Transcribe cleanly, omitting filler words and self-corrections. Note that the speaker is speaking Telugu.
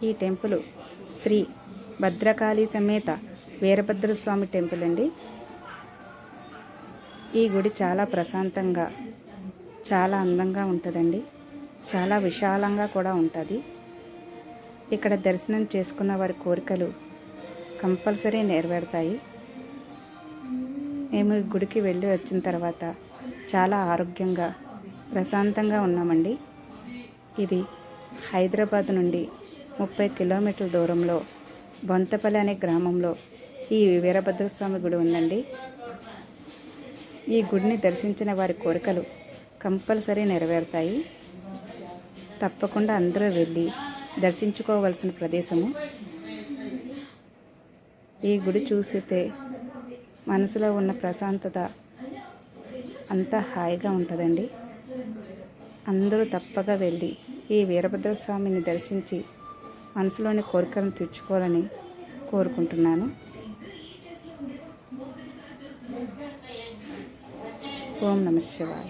ఈ టెంపుల్ శ్రీ భద్రకాళి సమేత వీరభద్రస్వామి టెంపుల్ అండి. ఈ గుడి చాలా ప్రశాంతంగా చాలా అందంగా ఉంటుందండి. చాలా విశాలంగా కూడా ఉంటుంది. ఇక్కడ దర్శనం చేసుకున్న వారి కోరికలు కంపల్సరీ నెరవేరుతాయి. మేము ఈ గుడికి వెళ్ళి వచ్చిన తర్వాత చాలా ఆరోగ్యంగా ప్రశాంతంగా ఉన్నామండి. ఇది హైదరాబాద్ నుండి 30 కిలోమీటర్ల దూరంలో బొంతపల్లి అనే గ్రామంలో ఈ వీరభద్రస్వామి గుడి ఉందండి. ఈ గుడిని దర్శించిన వారి కోరికలు కంపల్సరీ నెరవేరుతాయి. తప్పకుండా అందరూ వెళ్ళి దర్శించుకోవాల్సిన ప్రదేశము. ఈ గుడి చూసితే మనసులో ఉన్న ప్రశాంతత అంతా హాయిగా ఉంటుందండి. అందరూ తప్పగా వెళ్ళి ఈ వీరభద్రస్వామిని దర్శించి మనసులోని కోరికలను తీర్చుకోవాలని కోరుకుంటున్నాను. ఓం నమః శివాయ.